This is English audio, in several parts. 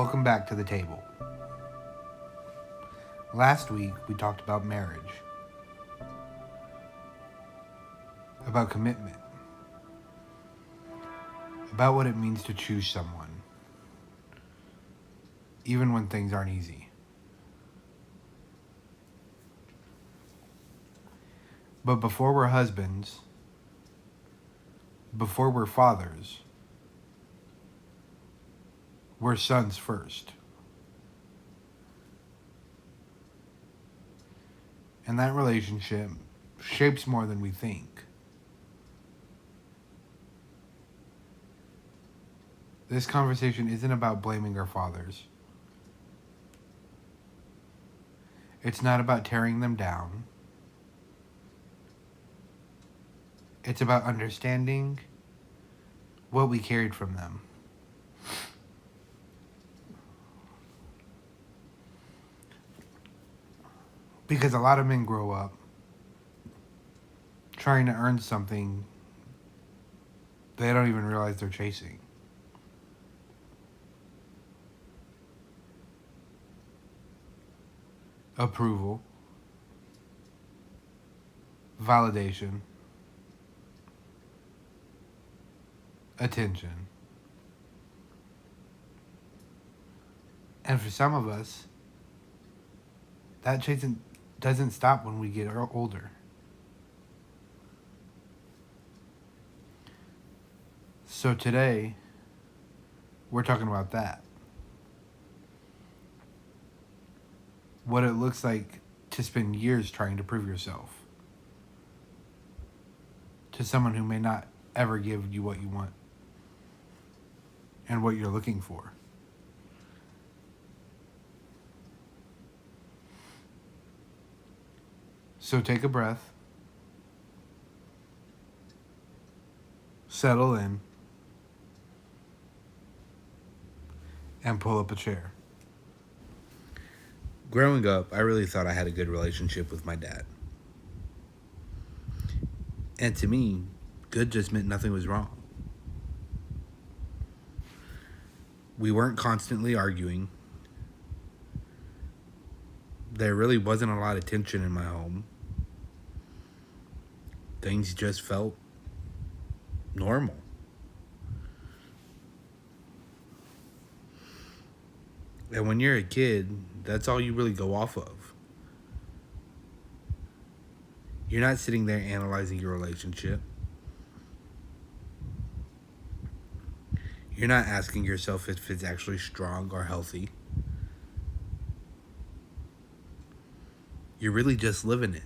Welcome back to the table. Last week, we talked about marriage, about commitment, about what it means to choose someone, even when things aren't easy. But before we're husbands, before we're fathers, we're sons first. And that relationship shapes more than we think. This conversation isn't about blaming our fathers. It's not about tearing them down. It's about understanding what we carried from them. Because a lot of men grow up trying to earn something they don't even realize they're chasing. Approval, validation, attention. And for some of us, that chasing doesn't stop when we get older. So today, we're talking about that. What it looks like to spend years trying to prove yourself to someone who may not ever give you what you want and what you're looking for. So take a breath, settle in, and pull up a chair. Growing up, I really thought I had a good relationship with my dad. And to me, good just meant nothing was wrong. We weren't constantly arguing. There really wasn't a lot of tension in my home. Things just felt normal. And when you're a kid, that's all you really go off of. You're not sitting there analyzing your relationship. You're not asking yourself if it's actually strong or healthy. You're really just living it.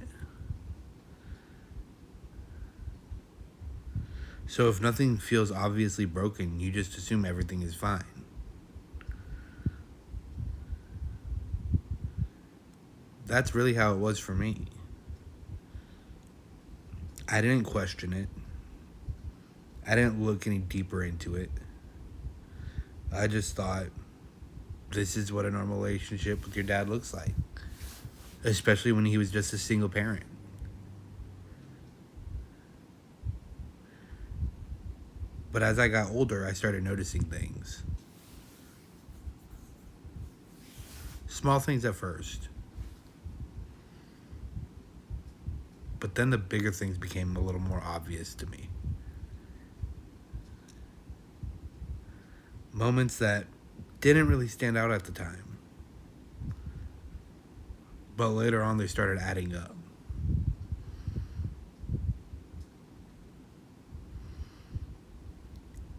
So if nothing feels obviously broken, you just assume everything is fine. That's really how it was for me. I didn't question it. I didn't look any deeper into it. I just thought, this is what a normal relationship with your dad looks like. Especially when he was just a single parent. But as I got older, I started noticing things. Small things at first. But then the bigger things became a little more obvious to me. Moments that didn't really stand out at the time. But later on, they started adding up.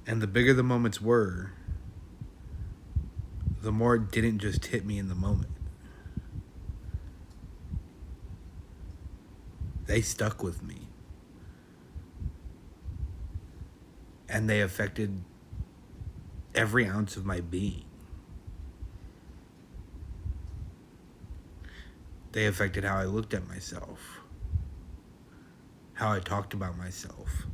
And the bigger the moments were, the more it didn't just hit me in the moment. They stuck with me. And they affected every ounce of my being. They affected how I looked at myself, how I talked about myself,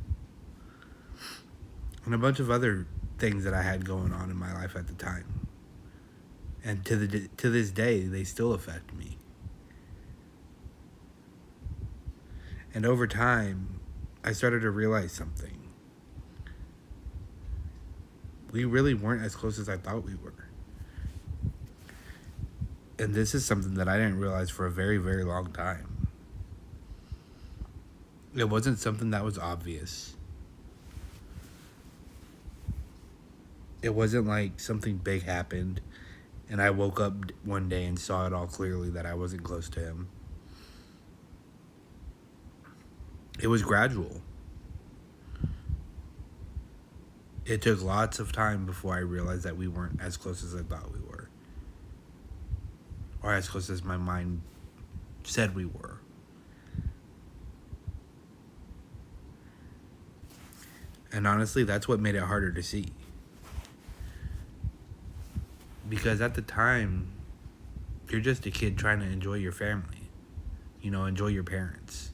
and a bunch of other things that I had going on in my life at the time. And to this day, they still affect me. And over time, I started to realize something. We really weren't as close as I thought we were. And this is something that I didn't realize for a very, very long time. It wasn't something that was obvious. It wasn't like something big happened and I woke up one day and saw it all clearly that I wasn't close to him. It was gradual. It took lots of time before I realized that we weren't as close as I thought we were. Or as close as my mind said we were. And honestly, that's what made it harder to see. Because at the time, you're just a kid trying to enjoy your family. You know, enjoy your parents.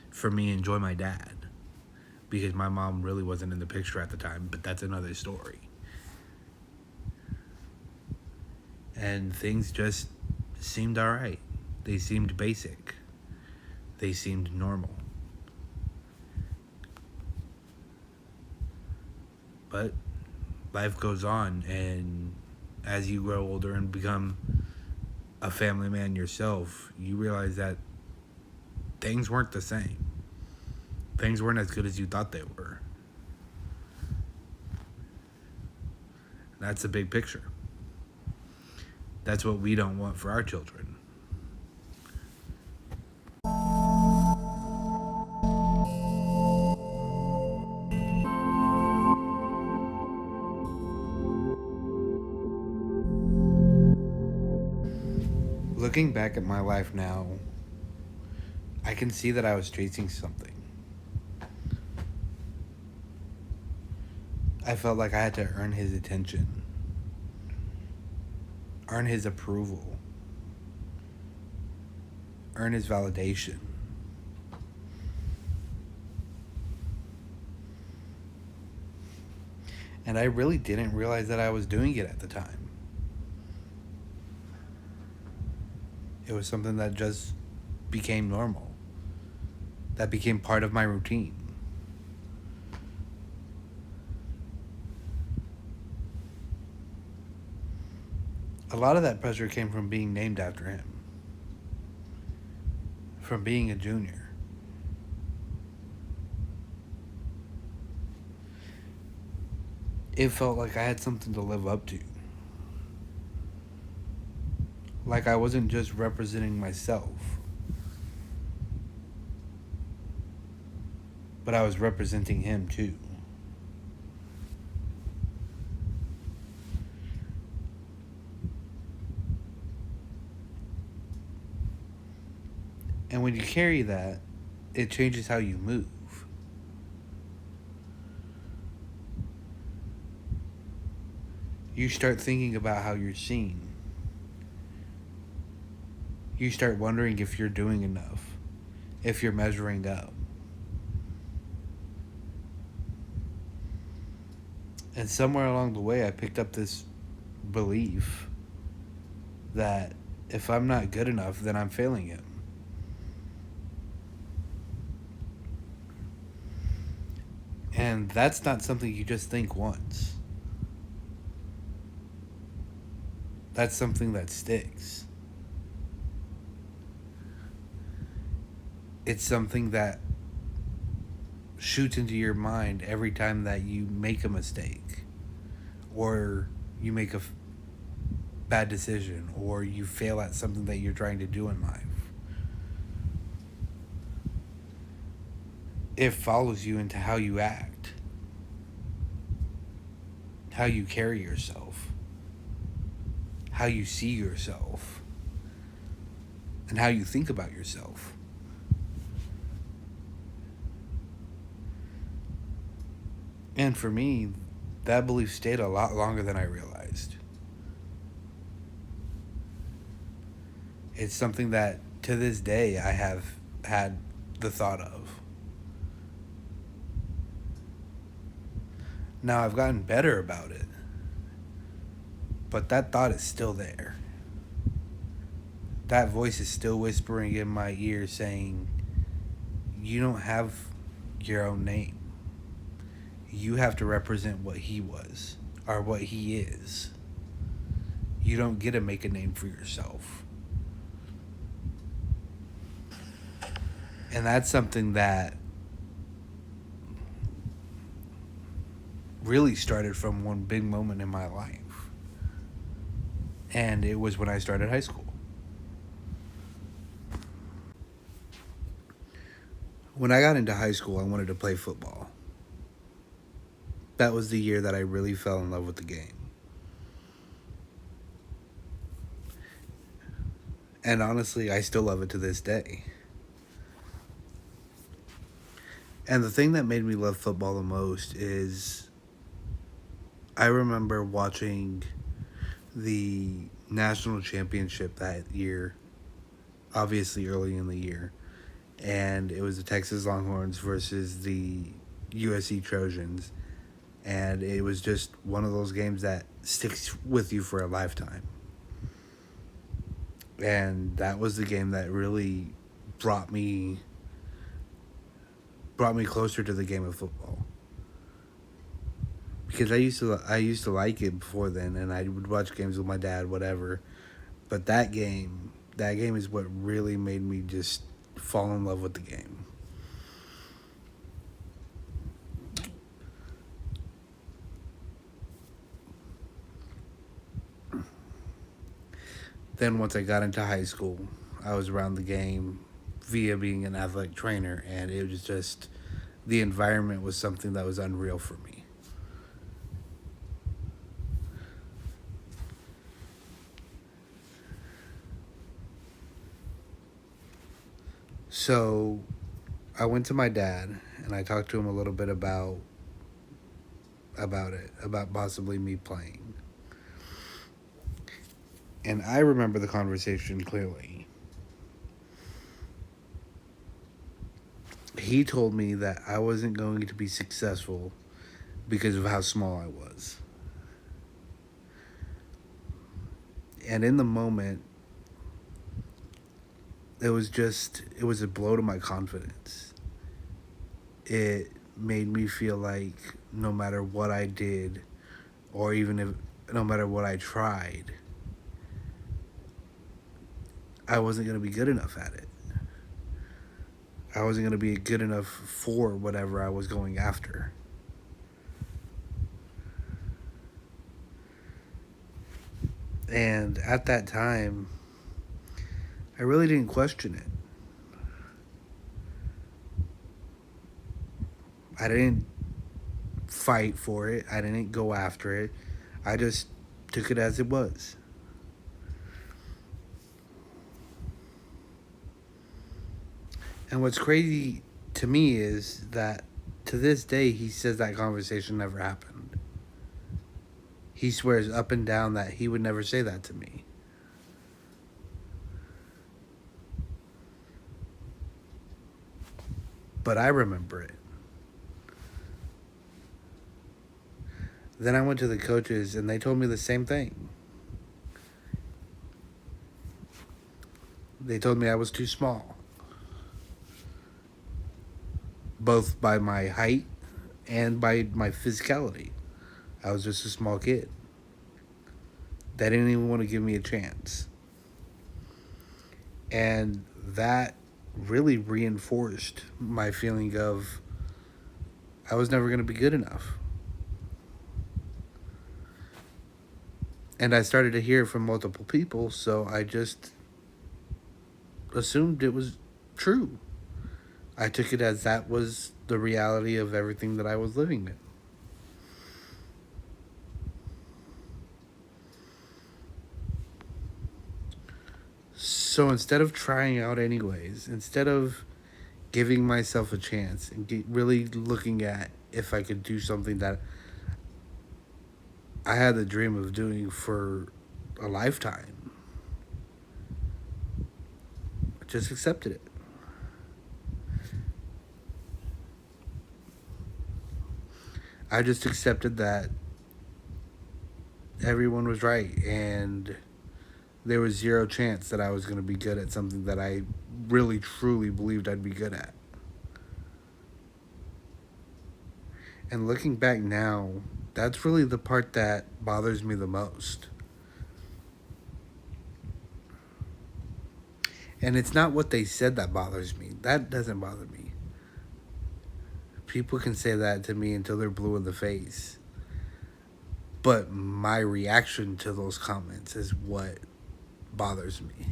For me, enjoy my dad. Because my mom really wasn't in the picture at the time, but that's another story. And things just seemed alright. They seemed basic. They seemed normal. But life goes on, and as you grow older and become a family man yourself, you realize that things weren't the same. Things weren't as good as you thought they were. That's the big picture. That's what we don't want for our children. Looking back at my life now, I can see that I was chasing something. I felt like I had to earn his attention, earn his approval, earn his validation. And I really didn't realize that I was doing it at the time. It was something that just became normal, that became part of my routine. A lot of that pressure came from being named after him, from being a junior. It felt like I had something to live up to. Like I wasn't just representing myself, but I was representing him too. And when you carry that, it changes how you move. You start thinking about how you're seen. You start wondering if you're doing enough, if you're measuring up. And somewhere along the way, I picked up this belief that if I'm not good enough, then I'm failing him. And that's not something you just think once. That's something that sticks. It's something that shoots into your mind every time that you make a mistake, or you make a bad decision, or you fail at something that you're trying to do in life. It follows you into how you act, how you carry yourself, how you see yourself, and how you think about yourself. And for me, that belief stayed a lot longer than I realized. It's something that to this day I have had the thought of. Now I've gotten better about it, but that thought is still there. That voice is still whispering in my ear saying, you don't have your own name. You have to represent what he was, or what he is. You don't get to make a name for yourself. And that's something that really started from one big moment in my life. And it was when I started high school. When I got into high school, I wanted to play football. That was the year that I really fell in love with the game. And honestly, I still love it to this day. And the thing that made me love football the most is I remember watching the national championship that year, obviously early in the year. And it was the Texas Longhorns versus the USC Trojans. And it was just one of those games that sticks with you for a lifetime. And that was the game that really brought me closer to the game of football. Because I used to like it before then, and I would watch games with my dad, whatever. But that game is what really made me just fall in love with the game. Then once I got into high school, I was around the game via being an athletic trainer, and it was just the environment was something that was unreal for me. So I went to my dad and I talked to him a little bit about it, about possibly me playing. And I remember the conversation clearly. He told me that I wasn't going to be successful because of how small I was. And in the moment, it was a blow to my confidence. It made me feel like no matter what I did, or even if no matter what I tried, I wasn't going to be good enough at it. I wasn't going to be good enough for whatever I was going after. And at that time, I really didn't question it. I didn't fight for it. I didn't go after it. I just took it as it was. And what's crazy to me is that to this day, he says that conversation never happened. He swears up and down that he would never say that to me. But I remember it. Then I went to the coaches and they told me the same thing. They told me I was too small, both by my height and by my physicality. I was just a small kid. They didn't even want to give me a chance. And that really reinforced my feeling of I was never going to be good enough. And I started to hear it from multiple people, so I just assumed it was true. I took it as that was the reality of everything that I was living in. So instead of trying out anyways, instead of giving myself a chance and really looking at if I could do something that I had the dream of doing for a lifetime, I just accepted it. I just accepted that everyone was right and there was zero chance that I was going to be good at something that I really truly believed I'd be good at. And looking back now, that's really the part that bothers me the most. And it's not what they said that bothers me. That doesn't bother me. People can say that to me until they're blue in the face. But my reaction to those comments is what bothers me.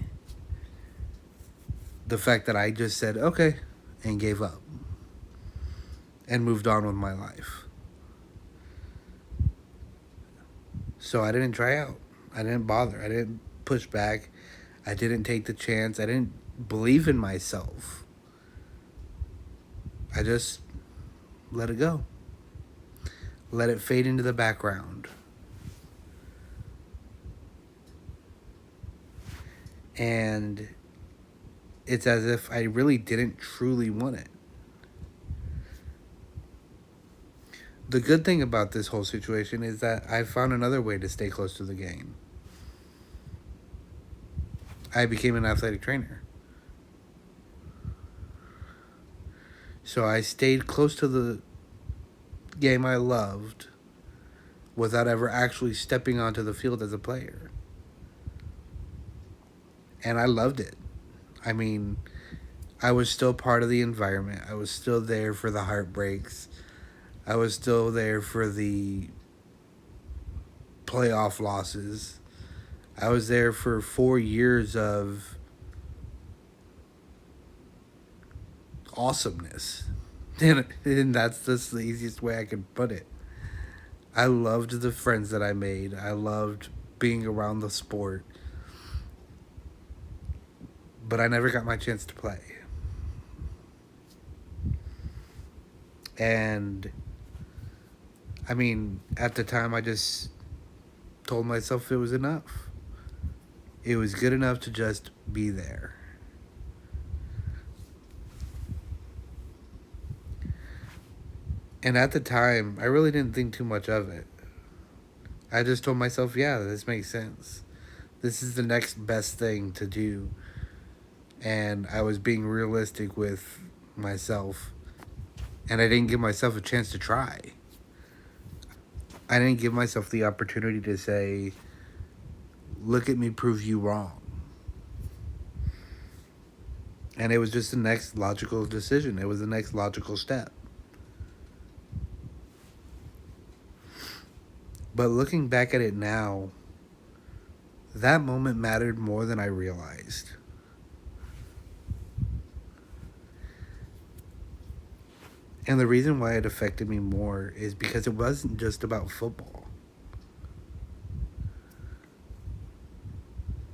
The fact that I just said, okay, and gave up. And moved on with my life. So I didn't try out. I didn't bother. I didn't push back. I didn't take the chance. I didn't believe in myself. I just let it go. Let it fade into the background. And it's as if I really didn't truly want it. The good thing about this whole situation is that I found another way to stay close to the game. I became an athletic trainer. So I stayed close to the game I loved without ever actually stepping onto the field as a player. And I loved it. I mean, I was still part of the environment. I was still there for the heartbreaks. I was still there for the playoff losses. I was there for 4 years of awesomeness. And that's just the easiest way I could put it. I loved the friends that I made. I loved being around the sport. But I never got my chance to play. And I mean, at the time I just told myself it was enough. It was good enough to just be there. And at the time, I really didn't think too much of it. I just told myself, yeah, this makes sense. This is the next best thing to do. And I was being realistic with myself. And I didn't give myself a chance to try. I didn't give myself the opportunity to say, look at me prove you wrong. And it was just the next logical decision. It was the next logical step. But looking back at it now, that moment mattered more than I realized. And the reason why it affected me more is because it wasn't just about football.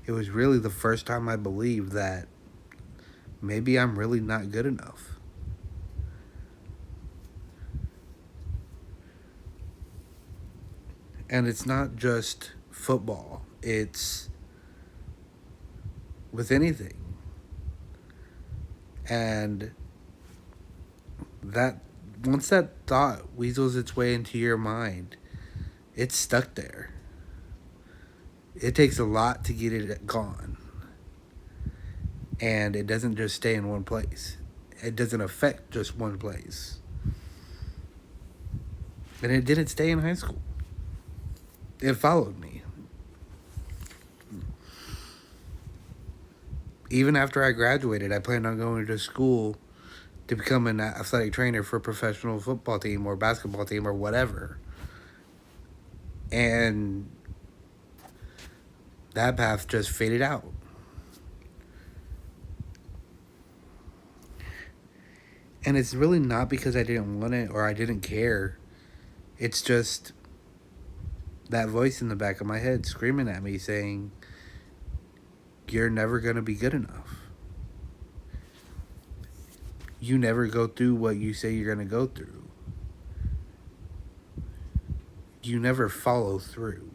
It was really the first time I believed that maybe I'm really not good enough. And it's not just football. It's with anything. And that once that thought weasels its way into your mind, it's stuck there. It takes a lot to get it gone. And it doesn't just stay in one place. It doesn't affect just one place. And it didn't stay in high school. It followed me. Even after I graduated, I planned on going to school to become an athletic trainer for a professional football team or basketball team or whatever. And that path just faded out. And it's really not because I didn't want it or I didn't care. It's just that voice in the back of my head screaming at me saying, you're never going to be good enough. You never go through what you say you're going to go through. You never follow through.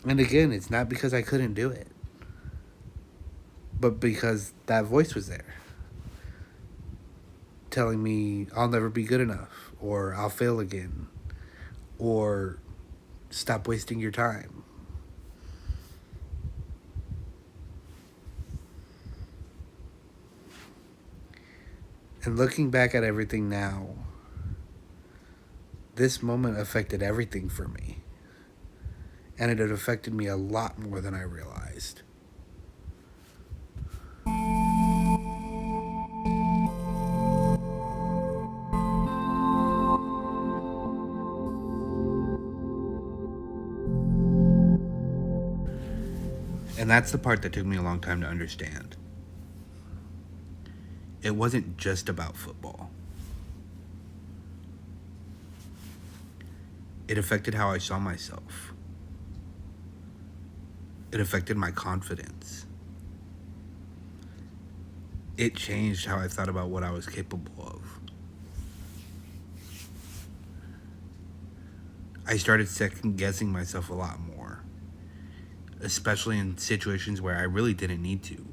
And again, it's not because I couldn't do it, but because that voice was there telling me I'll never be good enough, or I'll fail again, or stop wasting your time. And looking back at everything now, this moment affected everything for me. And it had affected me a lot more than I realized. And that's the part that took me a long time to understand. It wasn't just about football. It affected how I saw myself. It affected my confidence. It changed how I thought about what I was capable of. I started second guessing myself a lot more, especially in situations where I really didn't need to.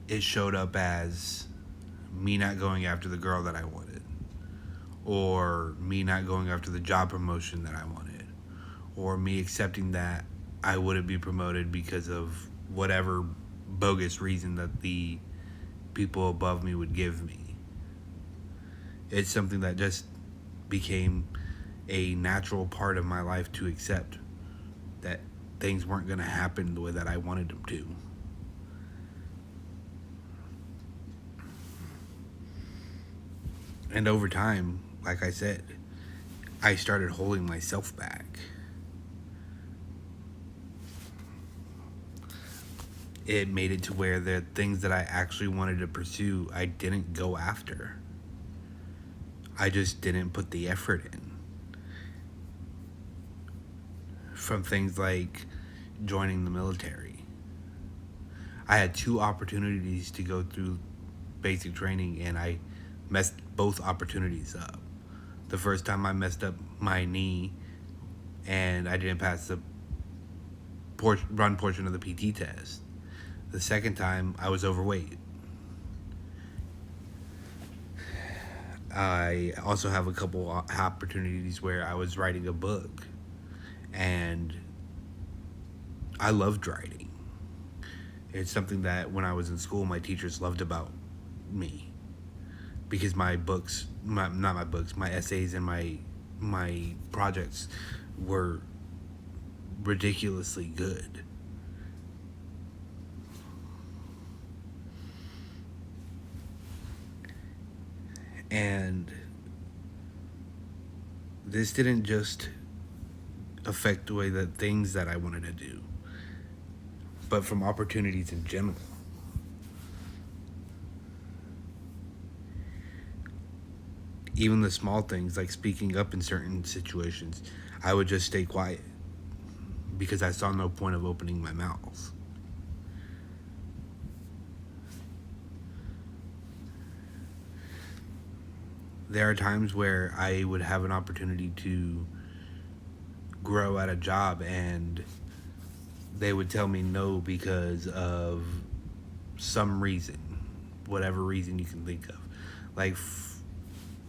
It showed up as me not going after the girl that I wanted, or me not going after the job promotion that I wanted, or me accepting that I wouldn't be promoted because of whatever bogus reason that the people above me would give me. It's something that just became a natural part of my life to accept that things weren't going to happen the way that I wanted them to. And over time, like I said, I started holding myself back. It made it to where the things that I actually wanted to pursue, I didn't go after. I just didn't put the effort in. From things like joining the military. I had 2 opportunities to go through basic training, and I messed both opportunities up. The first time I messed up my knee and I didn't pass the run portion of the PT test. The second time I was overweight. I also have a couple opportunities where I was writing a book, and I loved writing. It's something that when I was in school, my teachers loved about me, because my books, not my books, my essays and my projects were ridiculously good. And this didn't just affect the way that things that I wanted to do, but from opportunities in general. Even the small things like speaking up in certain situations, I would just stay quiet because I saw no point of opening my mouth. There are times where I would have an opportunity to grow at a job and they would tell me no because of some reason, whatever reason you can think of. Like,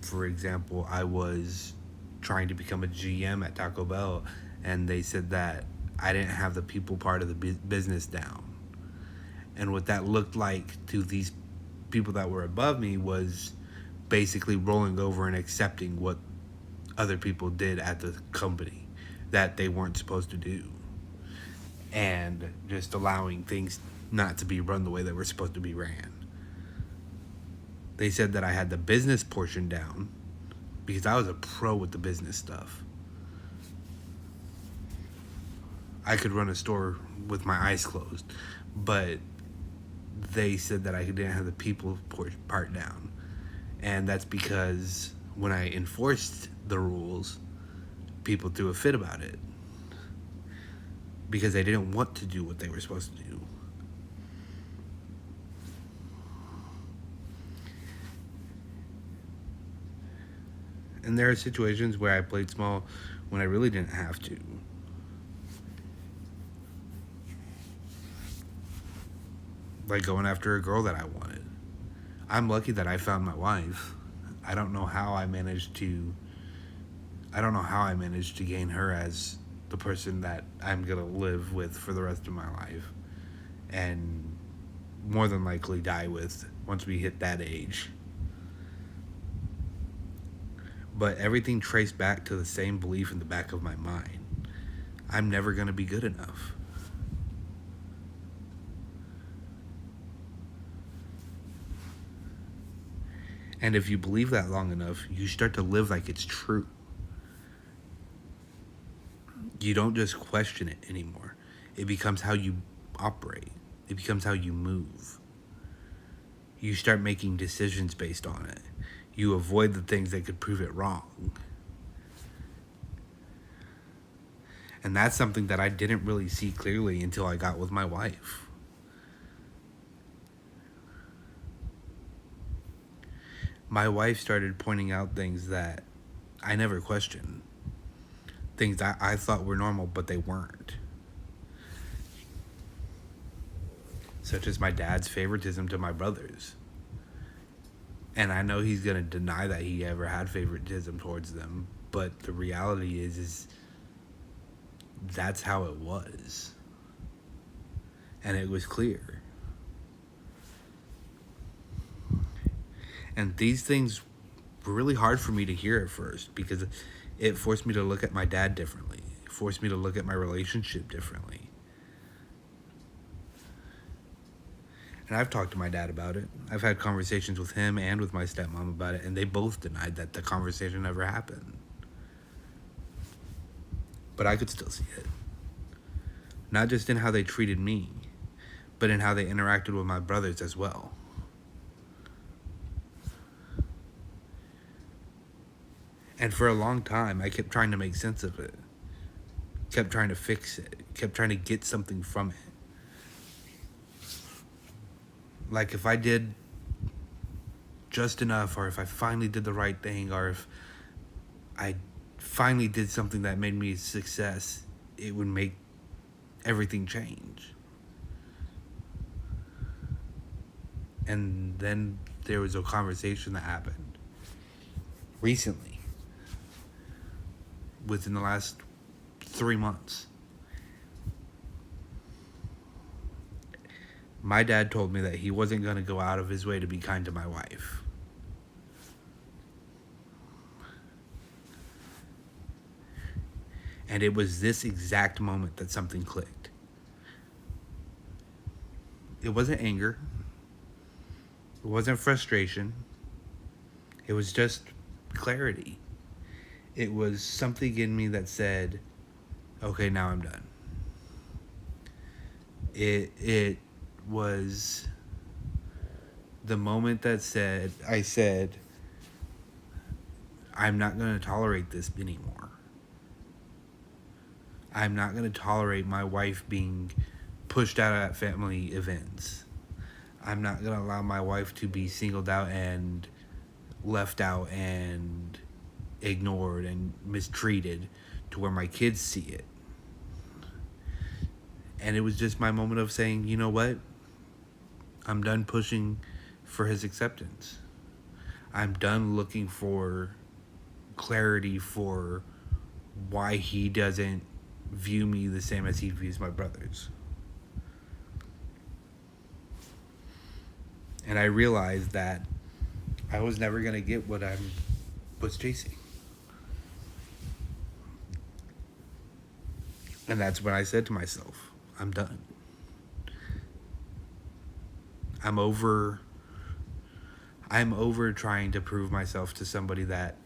for example, I was trying to become a GM at Taco Bell, and they said that I didn't have the people part of the business down. And what that looked like to these people that were above me was basically rolling over and accepting what other people did at the company that they weren't supposed to do, and just allowing things not to be run the way they were supposed to be ran. They said that I had the business portion down because I was a pro with the business stuff. I could run a store with my eyes closed, but they said that I didn't have the people part down. And that's because when I enforced the rules, people threw a fit about it because they didn't want to do what they were supposed to do. And there are situations where I played small when I really didn't have to. Like going after a girl that I wanted. I'm lucky that I found my wife. I don't know how I managed to gain her as the person that I'm going to live with for the rest of my life, and more than likely die with once we hit that age. But everything traced back to the same belief in the back of my mind. I'm never going to be good enough. And if you believe that long enough, you start to live like it's true. You don't just question it anymore. It becomes how you operate. It becomes how you move. You start making decisions based on it. You avoid the things that could prove it wrong. And that's something that I didn't really see clearly until I got with my wife. My wife started pointing out things that I never questioned. Things that I thought were normal, but they weren't. Such as my dad's favoritism to my brothers. And I know he's going to deny that he ever had favoritism towards them. But the reality is that's how it was. And it was clear. And these things were really hard for me to hear at first because it forced me to look at my dad differently. It forced me to look at my relationship differently. And I've talked to my dad about it. I've had conversations with him and with my stepmom about it, and they both denied that the conversation ever happened. But I could still see it. Not just in how they treated me, but in how they interacted with my brothers as well. And for a long time, I kept trying to make sense of it. Kept trying to fix it. Kept trying to get something from it. Like if I did just enough, or if I finally did the right thing, or if I finally did something that made me a success, it would make everything change. And then there was a conversation that happened recently, within the last 3 months. My dad told me that he wasn't going to go out of his way to be kind to my wife. And it was this exact moment that something clicked. It wasn't anger. It wasn't frustration. It was just clarity. It was something in me that said, okay, now I'm done. It was the moment that I said, I'm not going to tolerate this anymore. I'm not going to tolerate my wife being pushed out at family events. I'm not going to allow my wife to be singled out and left out and ignored and mistreated to where my kids see it. And it was just my moment of saying, you know what? I'm done pushing for his acceptance. I'm done looking for clarity for why he doesn't view me the same as he views my brothers. And I realized that I was never going to get what I was chasing. And that's when I said to myself, I'm done. I'm over trying to prove myself to somebody that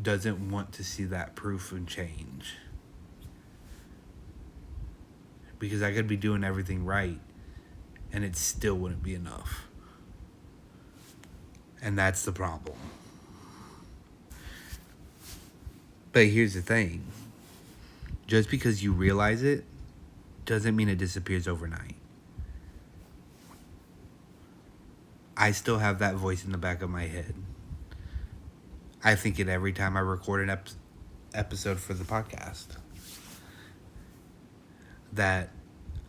doesn't want to see that proof and change. Because I could be doing everything right and it still wouldn't be enough. And that's the problem. But here's the thing. Just because you realize it doesn't mean it disappears overnight. I still have that voice in the back of my head. I think it every time I record an episode for the podcast. That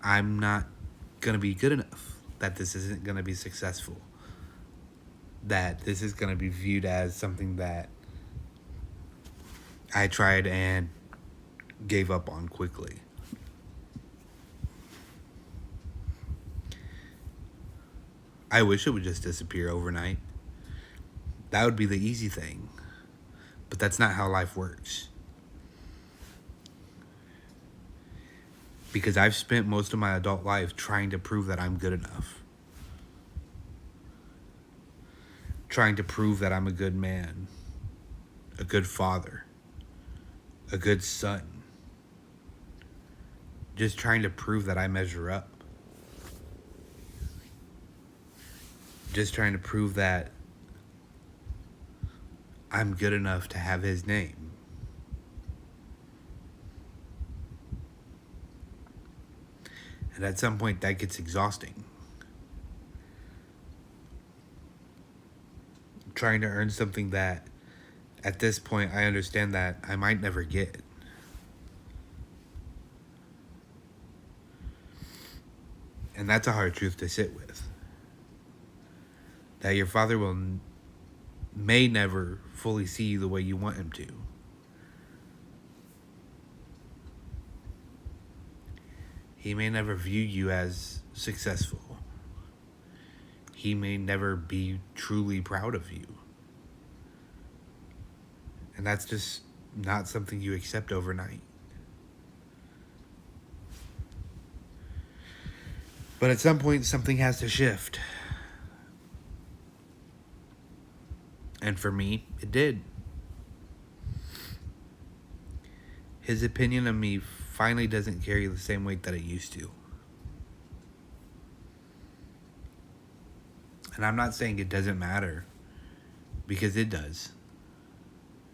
I'm not going to be good enough. That this isn't going to be successful. That this is going to be viewed as something that I tried and gave up on quickly. I wish it would just disappear overnight. That would be the easy thing. But that's not how life works. Because I've spent most of my adult life trying to prove that I'm good enough. Trying to prove that I'm a good man, a good father, a good son. Just trying to prove that I measure up. Just trying to prove that I'm good enough to have his name. And at some point that gets exhausting. Trying to earn something that, at this point, I understand that I might never get. And that's a hard truth to sit with. That your father may never fully see you the way you want him to. He may never view you as successful. He may never be truly proud of you. And that's just not something you accept overnight. But at some point, something has to shift. And for me, it did. His opinion of me finally doesn't carry the same weight that it used to. And I'm not saying it doesn't matter, because it does.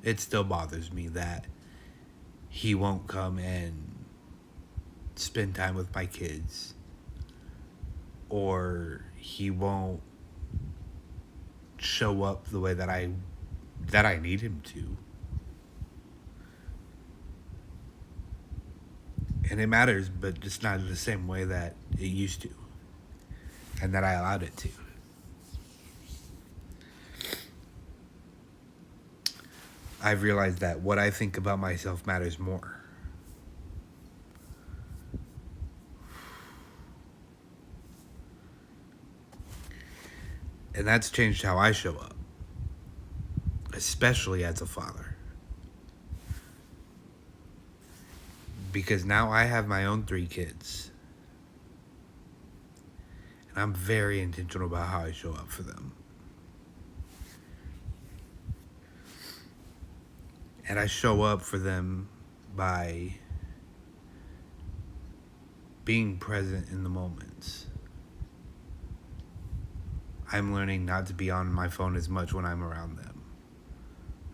It still bothers me that he won't come and spend time with my kids, or he won't show up the way that I need him to. And it matters, but just not in the same way that it used to, and that I allowed it to. I've realized that what I think about myself matters more. And that's changed how I show up, especially as a father. Because now I have my own 3 kids. And I'm very intentional about how I show up for them. And I show up for them by being present in the moments. I'm learning not to be on my phone as much when I'm around them.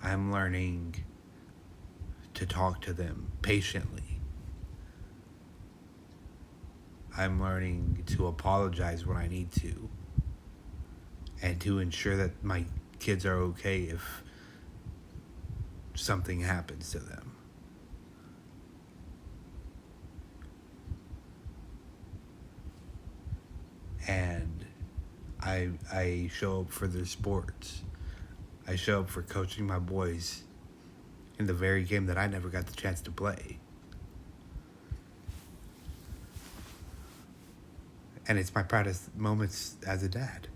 I'm learning to talk to them patiently. I'm learning to apologize when I need to. And to ensure that my kids are okay if something happens to them. And I show up for their sports. I show up for coaching my boys in the very game that I never got the chance to play. And it's my proudest moments as a dad.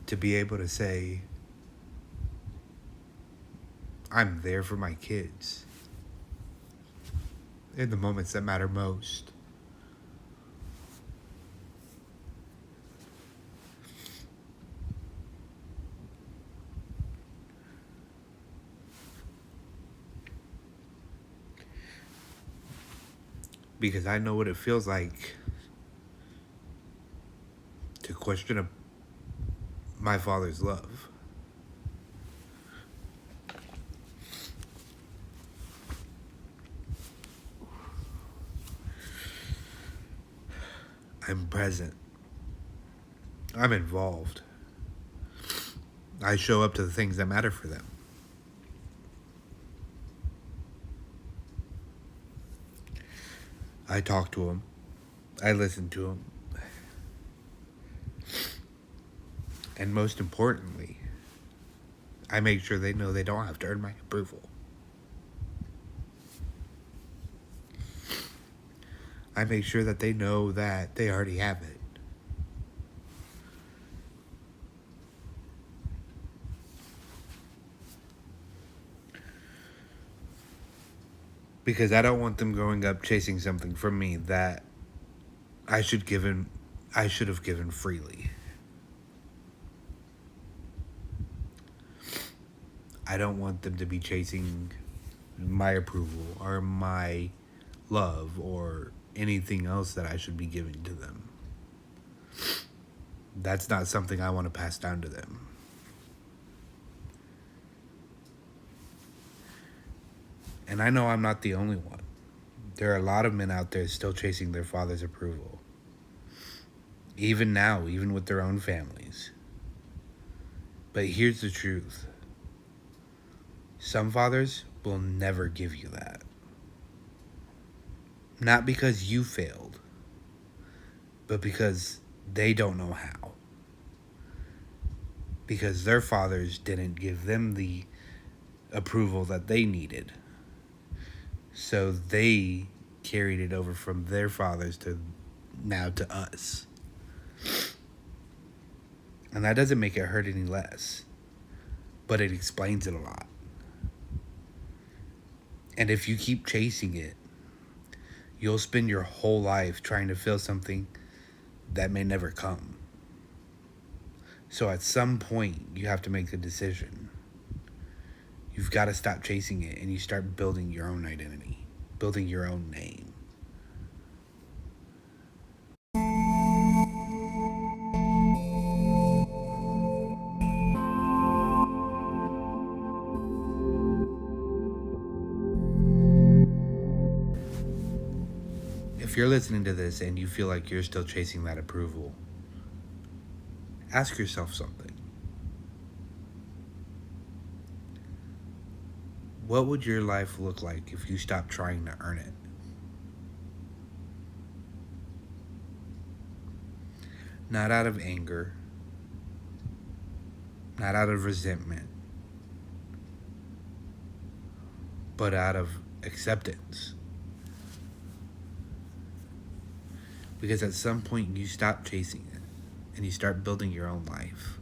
To be able to say, I'm there for my kids in the moments that matter most. Because I know what it feels like to question my father's love. I'm present. I'm involved. I show up to the things that matter for them. I talk to them. I listen to them. And most importantly, I make sure they know they don't have to earn my approval. I make sure that they know that they already have it. Because I don't want them growing up chasing something from me that I should have given freely. I don't want them to be chasing my approval or my love or anything else that I should be giving to them. That's not something I want to pass down to them. And I know I'm not the only one. There are a lot of men out there still chasing their father's approval. Even now, even with their own families. But here's the truth. Some fathers will never give you that. Not because you failed, but because they don't know how. Because their fathers didn't give them the approval that they needed. So they carried it over from their fathers to now to us. And that doesn't make it hurt any less, but it explains it a lot. And if you keep chasing it, you'll spend your whole life trying to feel something that may never come. So at some point, you have to make the decision. You've got to stop chasing it and you start building your own identity, building your own name. If you're listening to this and you feel like you're still chasing that approval, ask yourself something. What would your life look like if you stopped trying to earn it? Not out of anger, not out of resentment, but out of acceptance. Because at some point you stop chasing it and you start building your own life.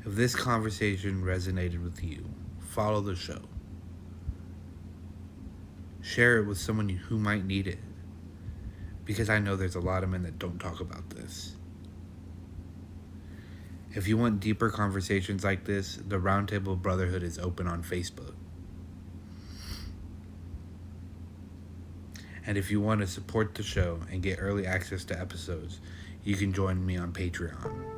If this conversation resonated with you, follow the show. Share it with someone who might need it. Because I know there's a lot of men that don't talk about this. If you want deeper conversations like this, the Roundtable Brotherhood is open on Facebook. And if you want to support the show and get early access to episodes, you can join me on Patreon.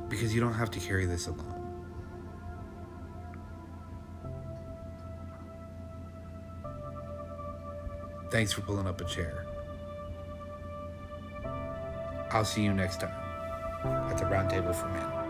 Because you don't have to carry this alone. Thanks for pulling up a chair. I'll see you next time at the Roundtable for Men.